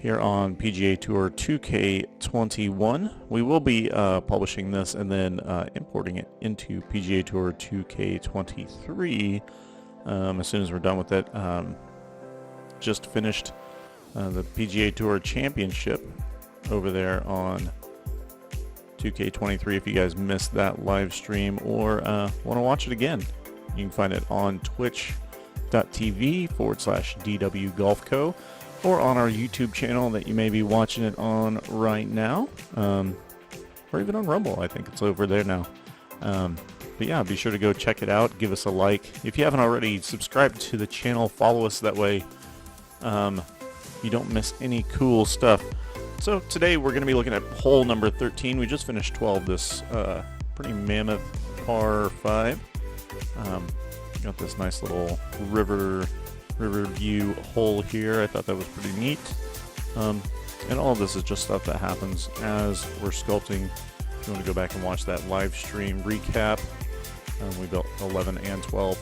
here on PGA Tour 2K21. We will be publishing this and then importing it into PGA Tour 2K23 as soon as we're done with it. Just finished the PGA Tour Championship over there on 2K23. If you guys missed that live stream or want to watch it again, you can find it on twitch.tv/DW Golf Co. or on our YouTube channel that you may be watching it on right now, or even on Rumble. I think it's over there now. But yeah, be sure to go check it out. Give us a like. If you haven't already, subscribe to the channel. Follow us. That way you don't miss any cool stuff. So today we're going to be looking at hole number 13. We just finished 12, this pretty mammoth par 5. Got this nice little river view hole here. I thought that was pretty neat. And all of this is just stuff that happens as we're sculpting. If you want to go back and watch that live stream recap, we built 11 and 12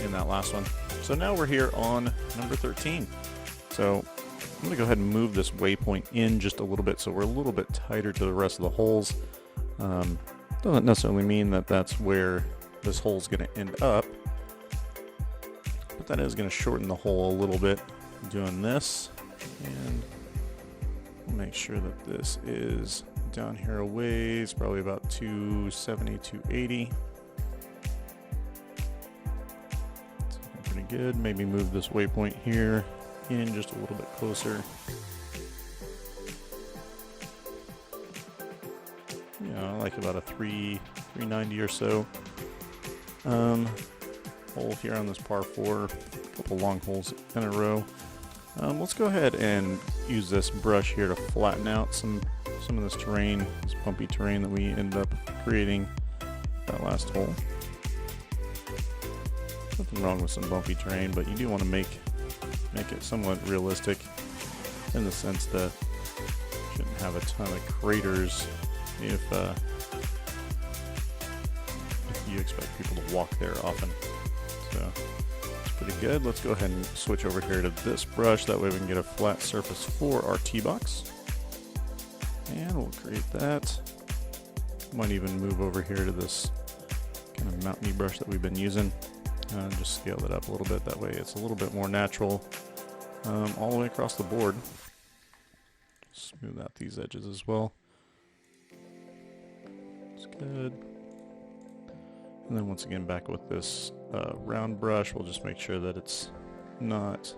in that last one. So now we're here on number 13. So I'm going to go ahead and move this waypoint in just a little bit so we're a little bit tighter to the rest of the holes. Doesn't necessarily mean that that's where this hole is going to end up, but that is going to shorten the hole a little bit doing this. And we'll make sure that this is down here a ways, probably about 270, 280. It's looking pretty good. Maybe move this waypoint here in just a little bit closer. Yeah, I like about a 390 or so. Hole here on this par 4, a couple long holes in a row. Let's go ahead and use this brush here to flatten out some of this terrain, this bumpy terrain that we ended up creating that last hole. Nothing wrong with some bumpy terrain, but you do want to make it somewhat realistic in the sense that you shouldn't have a ton of craters if you expect people to walk there often. So it's pretty good. Let's go ahead and switch over here to this brush. That way we can get a flat surface for our tee box. And we'll create that. Might even move over here to this kind of mountainy brush that we've been using. Just scale it up a little bit. That way it's a little bit more natural all the way across the board. Smooth out these edges as well. It's good. And then once again, back with this round brush, we'll just make sure that it's not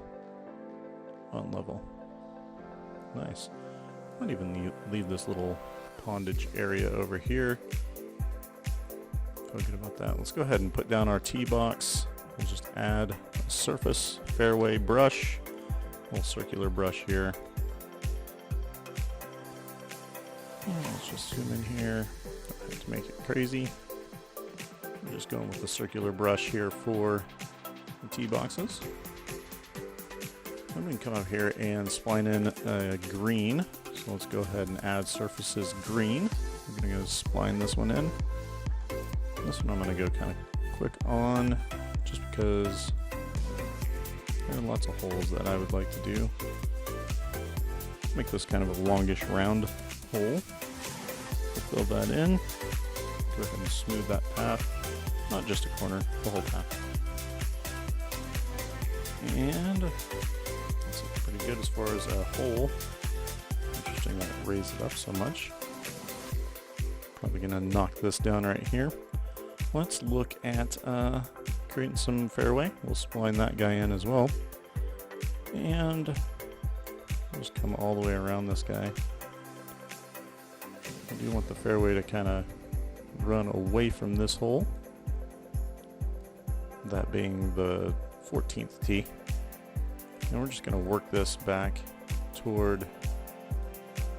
on level. Nice. Might even leave this little pondage area over here. Feel good about that. Let's go ahead and put down our tee box. We'll just add a surface fairway brush, a little circular brush here. And let's just zoom in here. Don't have to make it crazy. We're just going with the circular brush here for the tee boxes. I'm going to come up here and spline in a green. So let's go ahead and add surfaces green. We're going to go spline this one in. This one I'm going to go kind of quick on just because there are lots of holes that I would like to do. Make this kind of a longish round hole. Fill that in. Go ahead and smooth that path. Not just a corner, the whole path. And that's pretty good as far as a hole. Interesting that it raised it up so much. Probably going to knock this down right here. Let's look at creating some fairway. We'll spline that guy in as well. And just come all the way around this guy. I do want the fairway to kind of run away from this hole. That being the 14th tee. And we're just going to work this back toward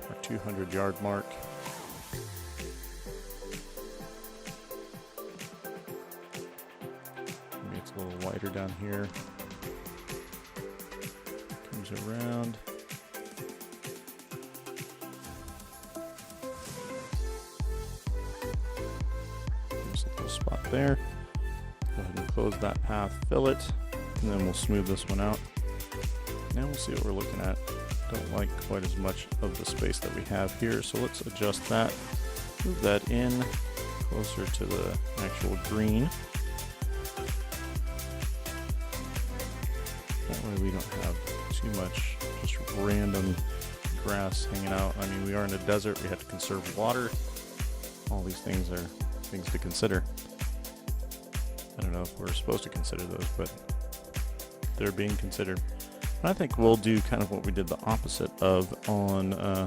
our 200-yard mark. Maybe it's a little wider down here. Comes around. There's a little spot there. Go ahead and close that path, fill it, and then we'll smooth this one out. Now we'll see what we're looking at don't like quite as much of the space that we have here, so let's adjust that. Move that in closer to the actual green. That way we don't have too much just random grass hanging out. I mean, we are in a desert, we have to conserve water. All these things are things to consider. I don't know if we're supposed to consider those, but they're being considered. And I think we'll do kind of what we did the opposite of on, I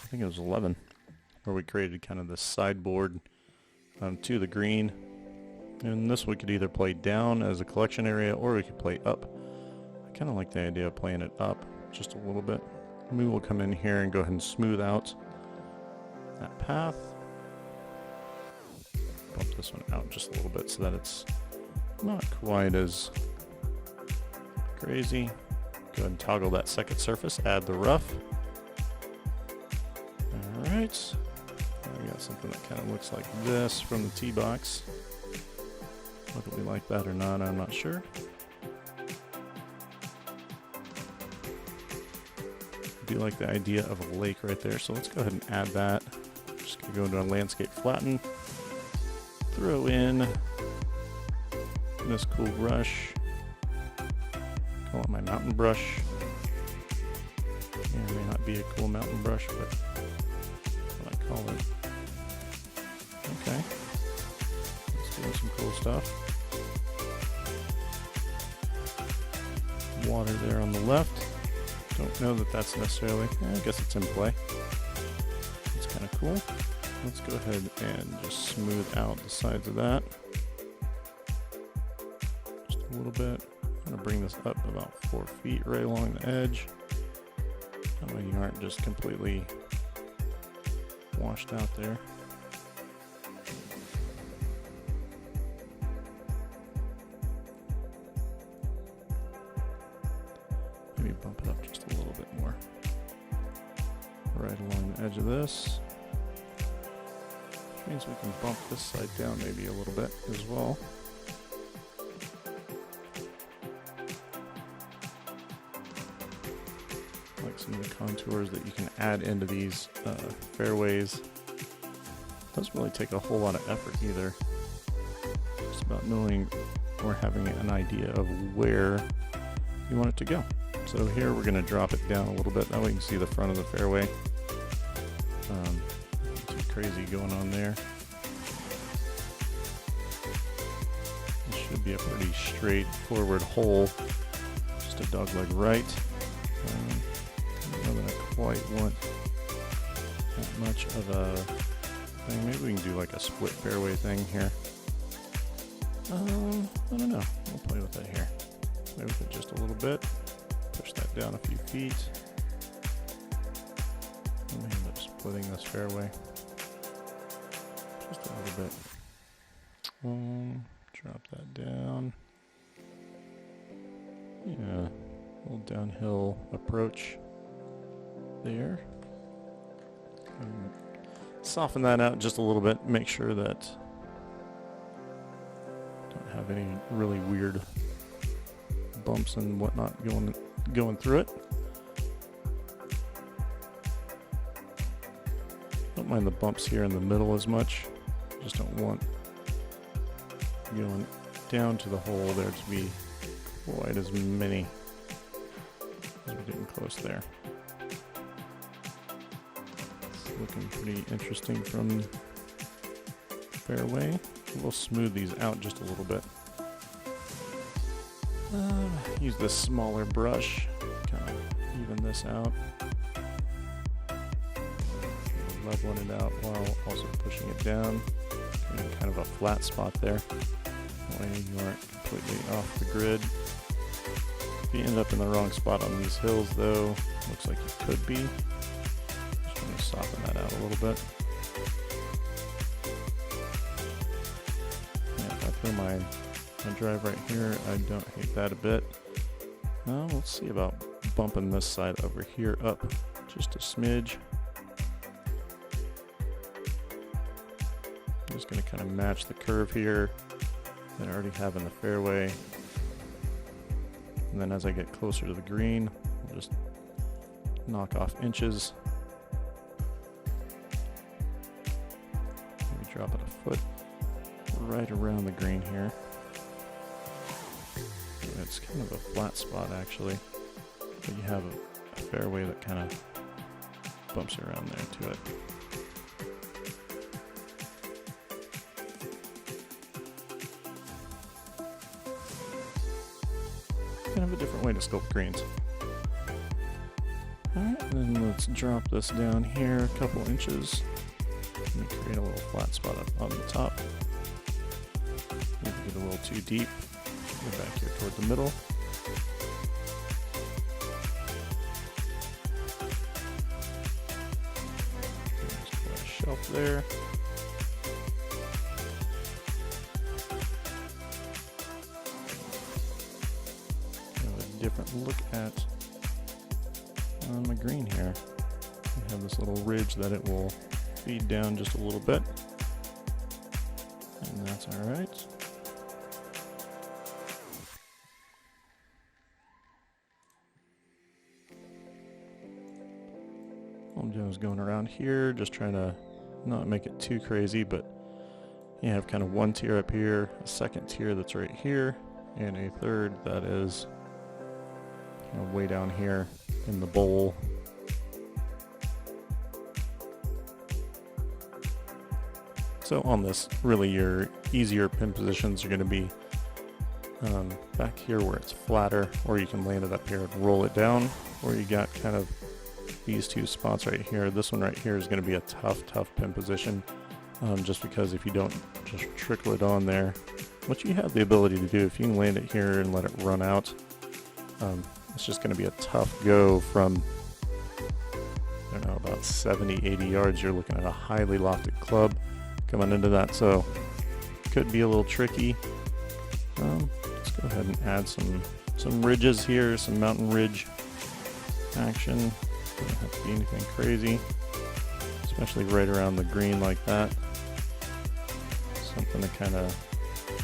think it was 11, where we created kind of this sideboard to the green. And this we could either play down as a collection area, or we could play up. I kind of like the idea of playing it up just a little bit. We will come in here and go ahead and smooth out that path. Bump this one out just a little bit so that it's not quite as crazy. Go ahead and toggle that second surface, add the rough. Alright, we got something that kind of looks like this from the tee box. Whether we like that or not, I'm not sure. I do like the idea of a lake right there, so let's go ahead and add that. Just gonna go into a landscape flatten, throw in this cool brush, call it my mountain brush. It may not be a cool mountain brush, but that's what I call it. Okay, let's do some cool stuff. Water there on the left. Don't know that that's necessarily, I guess it's in play. It's kind of cool. Let's go ahead and just smooth out the sides of that. Just a little bit. I'm going to bring this up about 4 feet right along the edge. That way you aren't just completely washed out there. Maybe bump it up just a little bit more. Right along the edge of this. Which means we can bump this side down maybe a little bit as well. Like some of the contours that you can add into these fairways. Doesn't really take a whole lot of effort either. It's about knowing or having an idea of where you want it to go. So here we're going to drop it down a little bit. That way you can see the front of the fairway. Nothing too crazy going on there. This should be a pretty straightforward hole. Just a dogleg right. I don't know that I quite want that much of a thing. Maybe we can do like a split fairway thing here. I don't know. We'll play with that here. Maybe with it just a little bit. Push that down a few feet. And we end up splitting this fairway just a little bit. Drop that down. Yeah, a little downhill approach there. And soften that out just a little bit. Make sure that don't have any really weird bumps and whatnot going through it. Don't mind the bumps here in the middle as much. Just don't want going down to the hole there to be quite as many as we're getting close there. It's looking pretty interesting from fairway. We'll smooth these out just a little bit. Use this smaller brush, kind of even this out. Leveling it out while also pushing it down. Creating kind of a flat spot there. That way you aren't completely off the grid. If you end up in the wrong spot on these hills though, looks like you could be. Just want to soften that out a little bit. Yeah, if I throw my drive right here, I don't hate that a bit. Now let's see about bumping this side over here up just a smidge. I'm just going to kind of match the curve here that I already have in the fairway. And then as I get closer to the green, I'll just knock off inches. Maybe drop it a foot right around the green here. And it's kind of a flat spot actually, but you have a fairway that kind of bumps around there to it. Kind of a different way to sculpt greens. Alright, then let's drop this down here a couple inches. Let me create a little flat spot up on the top. Maybe get a little too deep. Go back here toward the middle. Just put a shelf there. Different look at my green here. We have this little ridge that it will feed down just a little bit, and that's all right. All I'm doing is going around here, just trying to not make it too crazy, but you have kind of one tier up here, a second tier that's right here, and a third that is way down here in the bowl. So on this, really your easier pin positions are going to be back here where it's flatter, or you can land it up here and roll it down, or you got kind of these two spots right here. This one right here is going to be a tough pin position, just because if you don't just trickle it on there, which you have the ability to do, if you can land it here and let it run out, it's just going to be a tough go from, I don't know, about 70, 80 yards. You're looking at a highly lofted club coming into that, so could be a little tricky. Let's go ahead and add some ridges here, some mountain ridge action. Doesn't have to be anything crazy, especially right around the green like that. Something to kind of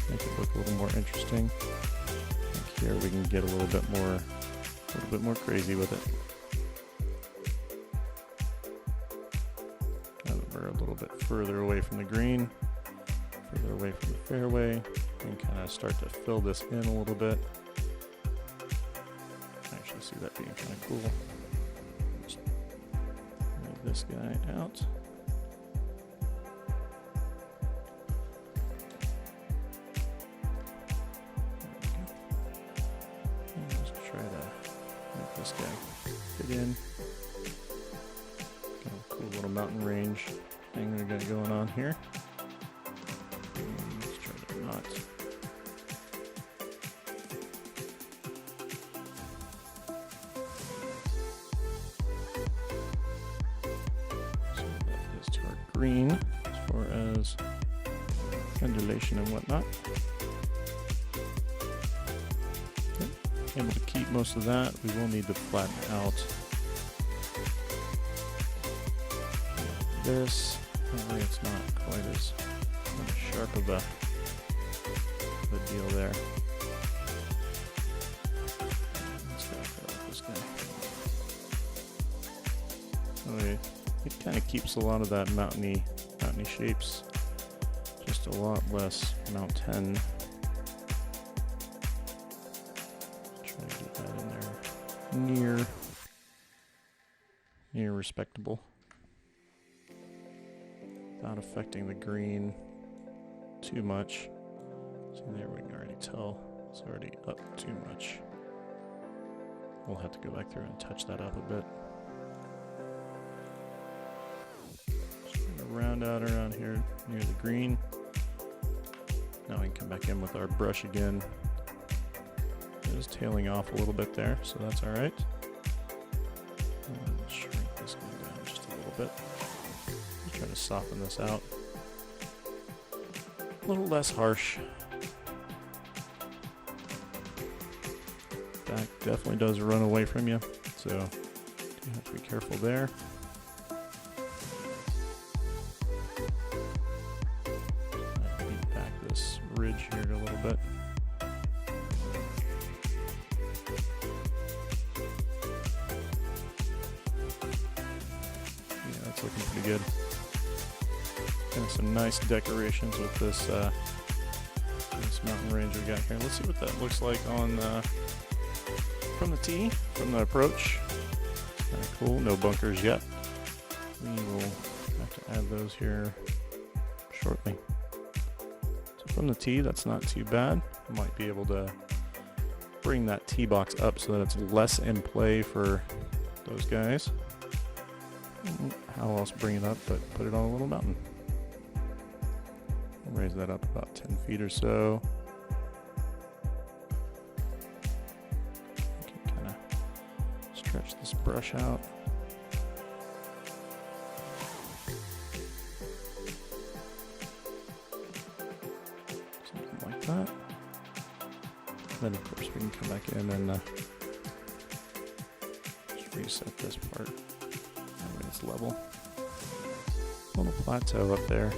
make it look a little more interesting. I think here we can get a little bit more crazy with it. Now that we're a little bit further away from the green, further away from the fairway, we can kind of start to fill this in a little bit. I actually see that being kind of cool. Just move this guy out. This guy fit in. Got a cool little mountain range thing we got going on here. And let's try to not. So that is to our green as far as undulation and whatnot. Able to keep most of that. We will need to flatten out this. That way it's not quite as sharp of a deal there. Let's go with this guy. So it kind of keeps a lot of that mountainy shapes, just a lot less mountain. Near respectable, without affecting the green too much. See there, we can already tell it's already up too much. We'll have to go back through and touch that up a bit. Just gonna round out around here near the green. Now we can come back in with our brush again. It is tailing off a little bit there, so that's all right. Shrink this one down just a little bit. Just try to soften this out. A little less harsh. Back definitely does run away from you, so you have to be careful there. Beat back this ridge here a little bit. That's looking pretty good. And some nice decorations with this this mountain range we got here. Let's see what that looks like on from the tee, from the approach. Kind of cool. No bunkers yet. We will have to add those here shortly. So from the tee, that's not too bad. Might be able to bring that tee box up so that it's less in play for those guys. How else bring it up but put it on a little mountain. Raise that up about 10 feet or so. You can kind of stretch this brush out. Something like that. Then of course we can come back in and just reset this part. That way it's level. Little plateau up there.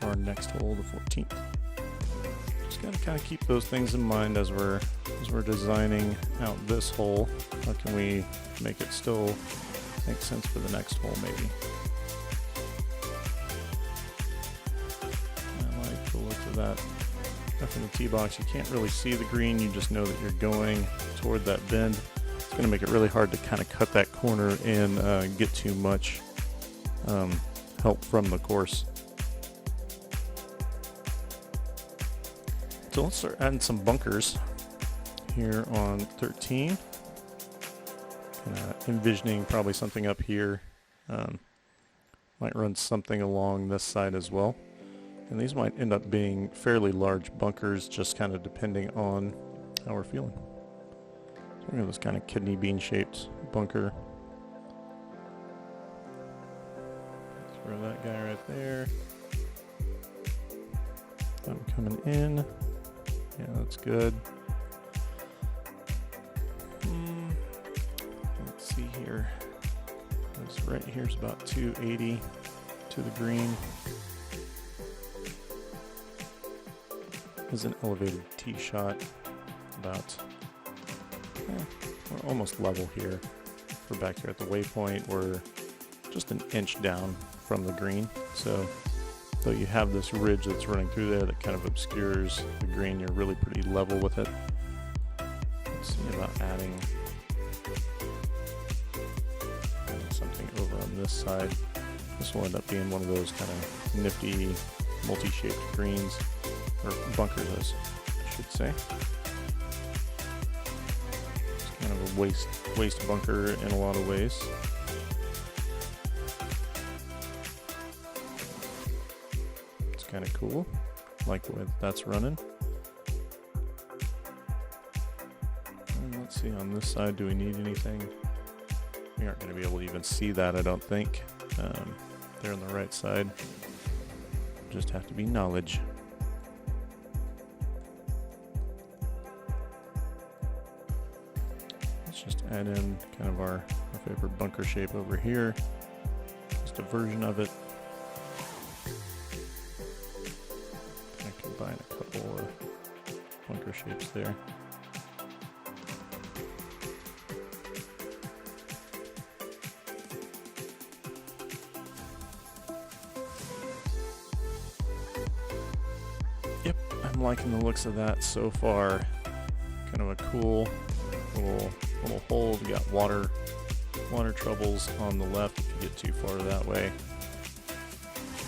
Our next hole, the 14th. Just gotta kind of keep those things in mind as we're designing out this hole. How can we make it still make sense for the next hole, maybe? I like the look of that. Up in the tee box, you can't really see the green. You just know that you're going toward that bend. It's going to make it really hard to kind of cut that corner and get too much help from the course. So let's start adding some bunkers here on 13. Envisioning probably something up here. Might run something along this side as well. And these might end up being fairly large bunkers, just kind of depending on how we're feeling. So we have this kind of kidney bean shaped bunker. Throw that guy right there. I'm coming in. Yeah, that's good. Let's see here. This right here is about 280 to the green. This is an elevated tee shot. About, we're almost level here. We're back here at the waypoint. We're just an inch down from the green. So though you have this ridge that's running through there that kind of obscures the green, you're really pretty level with it. Let's see about adding something over on this side. This will end up being one of those kind of nifty multi-shaped greens, or bunkers I should say. It's kind of a waste bunker in a lot of ways. Kind of cool. Like the way that's running. And let's see on this side, do we need anything? We aren't going to be able to even see that, I don't think. They're on the right side. Just have to be knowledge. Let's just add in kind of our favorite bunker shape over here. Just a version of it. Combine a couple of bunker shapes there. Yep, I'm liking the looks of that so far. Kind of a cool little hole. We got water troubles on the left if you get too far that way.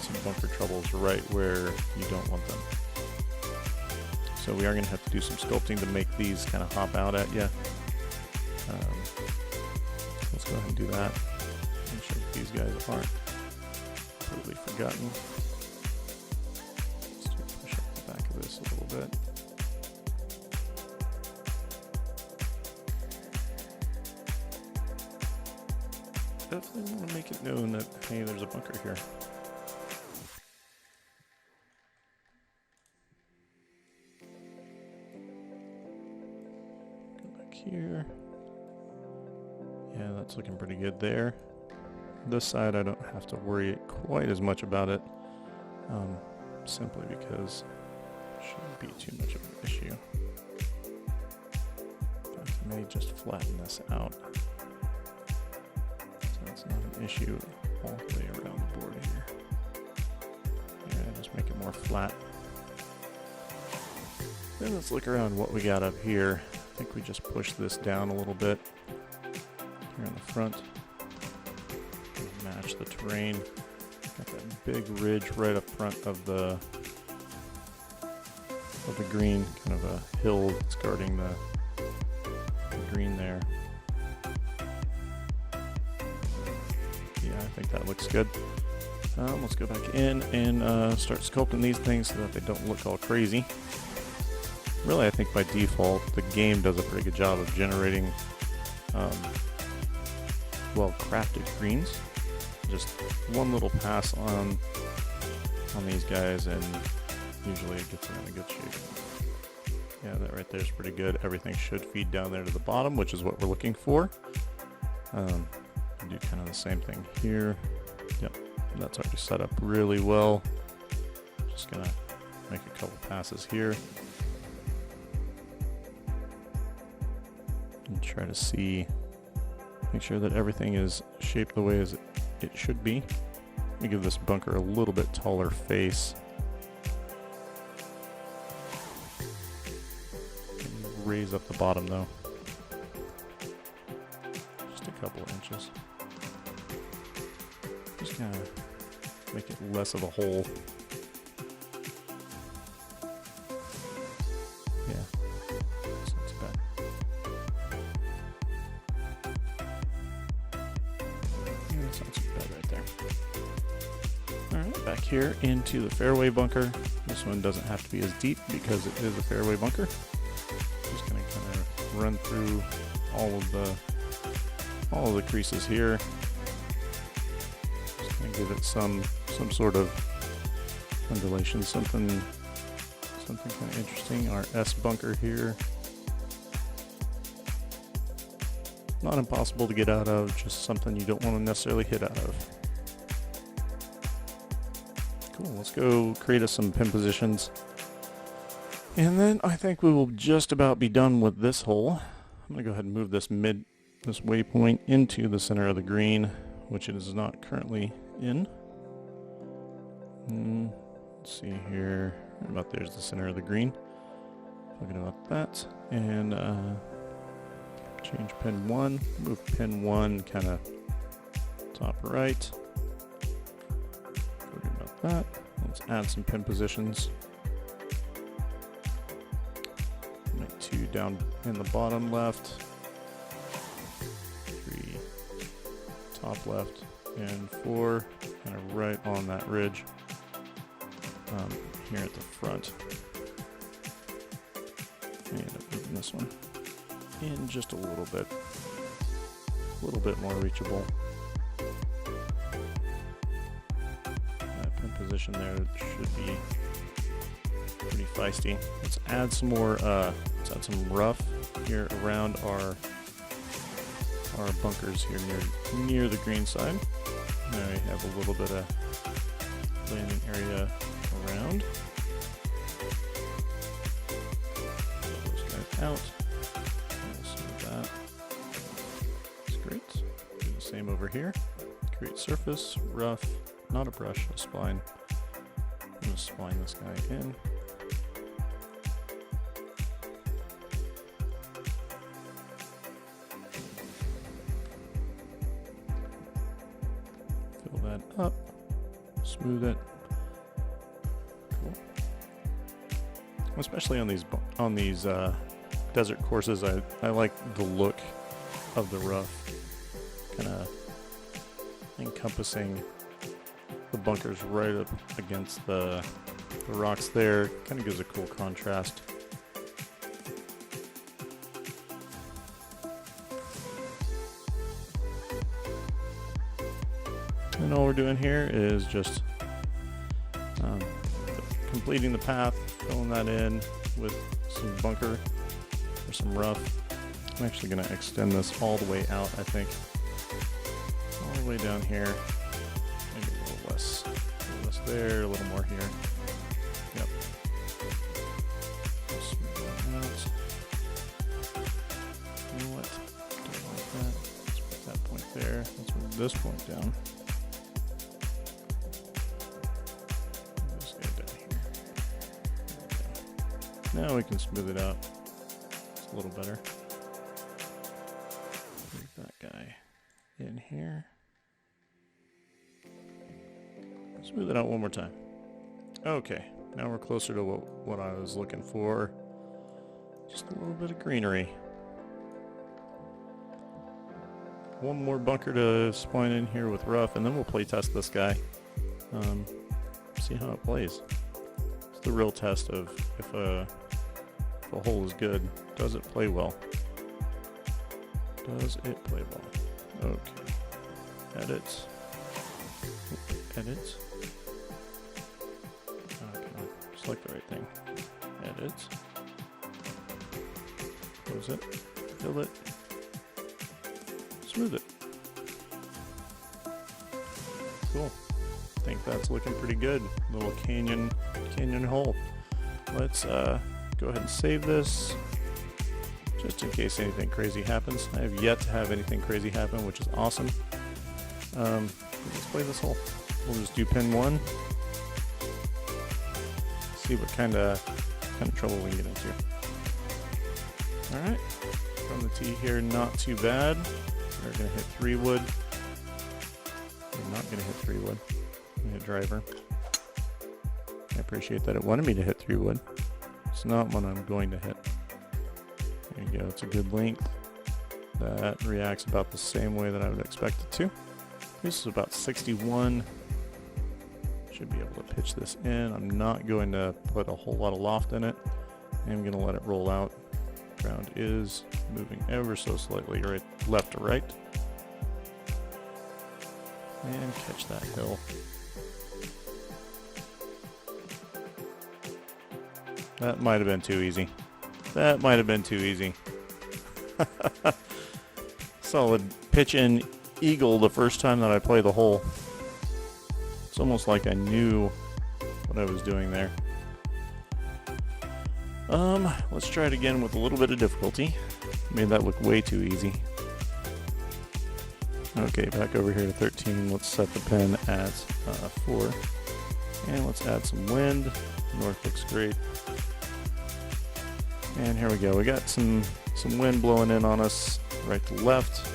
Some bunker troubles right where you don't want them. So we are going to have to do some sculpting to make these kind of hop out at you. Let's go ahead and do that. Make sure that these guys aren't totally forgotten. Let's push up the back of this a little bit. Definitely want to make it known that, hey, there's a bunker here. Here. Yeah, that's looking pretty good there. This side I don't have to worry quite as much about it, simply because it shouldn't be too much of an issue. I may just flatten this out. an issue all the way around the board here. Yeah, just make it more flat. Then let's look around what we got up here. I think we just push this down a little bit here in the front. Match the terrain. Got that big ridge right up front of the green, kind of a hill that's guarding the green there. Yeah, I think that looks good. Let's go back in and start sculpting these things so that they don't look all crazy. Really, I think by default, the game does a pretty good job of generating well-crafted greens. Just one little pass on these guys, and usually it gets them in a good shape. Yeah, that right there is pretty good. Everything should feed down there to the bottom, which is what we're looking for. Do kind of the same thing here. Yep, that's already set up really well. Just gonna make a couple passes here and try to see, make sure that everything is shaped the way as it should be. Let me give this bunker a little bit taller face. Raise up the bottom though. Just a couple of inches. Just gonna make it less of a hole. Yeah, that's not too bad. Yeah, that's not too bad right there. Alright, back here into the fairway bunker. This one doesn't have to be as deep because it is a fairway bunker. Just gonna kind of run through all of the creases here. Just gonna give it some sort of undulation, something kind of interesting. Our S bunker here, not impossible to get out of, just something you don't want to necessarily hit out of. Cool. Let's go create us some pin positions. And then I think we will just about be done with this hole. I'm going to go ahead and move this waypoint into the center of the green, which it is not currently in. Let's see here. Right about there's the center of the green. Talking about that. And change pin 1. Move pin 1 kind of top right. Talking about that. Let's add some pin positions. Make 2 down in the bottom left, 3 top left, and 4 kind of right on that ridge here at the front. I end up moving this one in just a little bit more reachable. That pin position there should be pretty feisty. Let's add some more. Let's add some rough here around our bunkers here near the green side. Now we have a little bit of landing area around. Pull those guys out. Smooth that. That's great. Do the same over here. Create surface, rough, not a brush, a spline. I'm going to spline this guy in. Fill that up, smooth it. Cool. Especially on these desert courses, I like the look of the rough, kind of encompassing the bunkers right up against the rocks there. Kind of gives a cool contrast. And all we're doing here is just completing the path, filling that in with some bunker or some rough. I'm actually going to extend this all the way out, I think. All the way down here. Maybe a little less there, a little more here. Yep. Smooth that out. You know what? Don't like that. Let's put that point there. Let's move this point down. This guy down here. There we go. Now we can smooth it out. It's a little better. Move that guy in here. Smooth it out one more time. Okay, now we're closer to what I was looking for. Just a little bit of greenery. One more bunker to spline in here with rough, and then we'll play test this guy. See how it plays. It's the real test of if a hole is good. Does it play well? Does it play well? Okay. Edit. Edit. Okay, select the right thing. Edit. Close it. Fill it. Smooth it. Cool. I think that's looking pretty good. Little canyon hole. Let's go ahead and save this, just in case anything crazy happens. I have yet to have anything crazy happen, which is awesome. Let's play this hole. We'll just do pin 1. See what kind of trouble we can get into. All right. From the tee here, not too bad. We're going to hit 3 wood. We're not going to hit 3 wood. I'm going to hit driver. I appreciate that it wanted me to hit 3 wood. It's not what I'm going to hit. There you go. It's a good length. That reacts about the same way that I would expect it to. This is about 61. Should be able to pitch this in. I'm not going to put a whole lot of loft in it. I'm going to let it roll out. Ground is moving ever so slightly left to right. And catch that hill. That might have been too easy. That might have been too easy. Solid pitch in eagle the first time that I play the hole. It's almost like I knew what I was doing there. Let's try it again with a little bit of difficulty. Made that look way too easy. Okay, back over here to 13. Let's set the pin at 4. And let's add some wind. North looks great. And here we go. We got some wind blowing in on us right to left.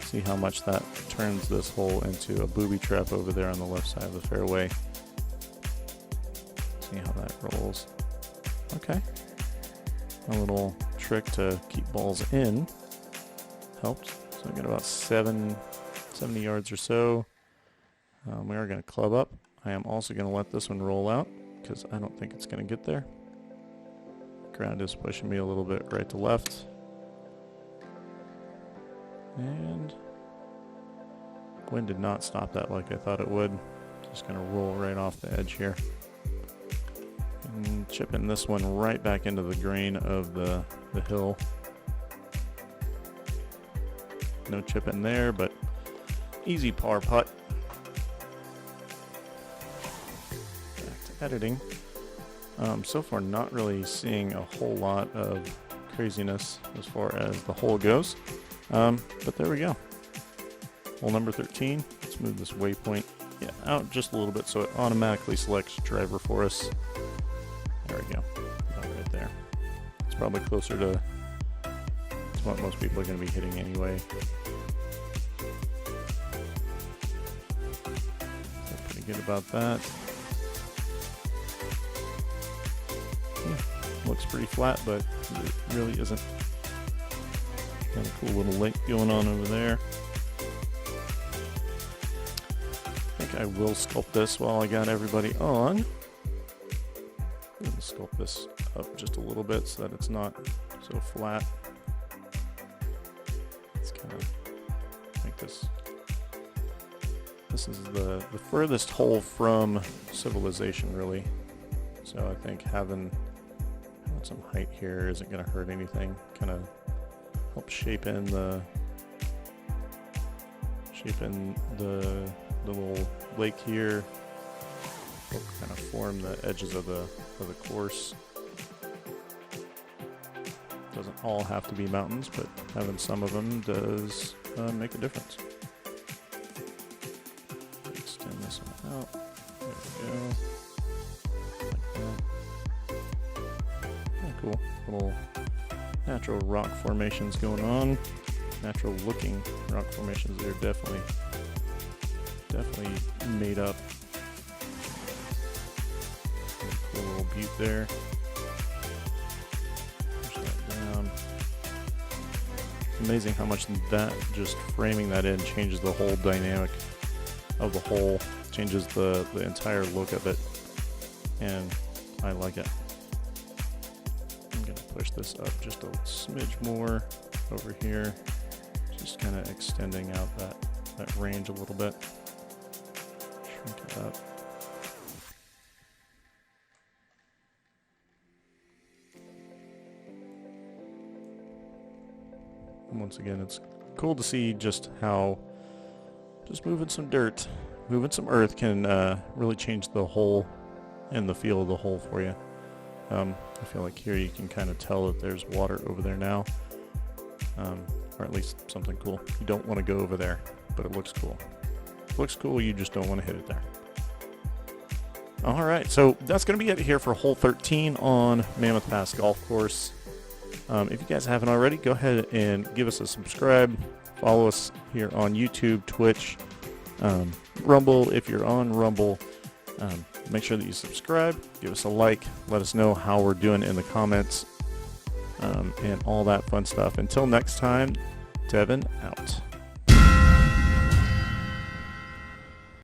See how much that turns this hole into a booby trap over there on the left side of the fairway. See how that rolls. Okay. A little trick to keep balls in helped. So I got about 70 yards or so. We are going to club up. I am also going to let this one roll out because I don't think it's going to get there. Ground is pushing me a little bit right to left. And wind did not stop that like I thought it would. Just going to roll right off the edge here. And chipping this one right back into the grain of the hill. No chip in there, but easy par putt. Back to editing. So far not really seeing a whole lot of craziness as far as the hole goes. But there we go. Hole number 13. Let's move this waypoint out just a little bit so it automatically selects driver for us. There we go. About right there. It's probably closer to what most people are going to be hitting anyway. So pretty good about that. Looks pretty flat, but it really isn't. Got a cool little lake going on over there. I think I will sculpt this while I got everybody on. I'm going to sculpt this up just a little bit so that it's not so flat. It's kind of like this. This is the furthest hole from civilization, really. So I think having some height here isn't going to hurt anything. Kind of help shape in the little lake here. Help kind of form the edges of the course. Doesn't all have to be mountains, but having some of them does make a difference. Extend this one out. There we go. Like that. Yeah, cool. Little natural rock formations going on. Natural looking rock formations. They're definitely made up. Cool little butte there. Push that down. Amazing how much that just framing that in changes the whole dynamic of the hole, changes the entire look of it, and I like it. I'm gonna push this up just a smidge more over here, just kind of extending out that range a little bit. Shrink it up. And once again, it's cool to see just how just moving some dirt, moving some earth can really change the hole and the feel of the hole for you. I feel like here you can kind of tell that there's water over there now, or at least something cool. You don't want to go over there, but it looks cool. It looks cool, you just don't want to hit it there. All right, so that's going to be it here for hole 13 on Mammoth Pass Golf Course. If you guys haven't already, go ahead and give us a subscribe. Follow us here on YouTube, Twitch, Rumble. If you're on Rumble, make sure that you subscribe, give us a like, let us know how we're doing in the comments, and all that fun stuff. Until next time, Devin out.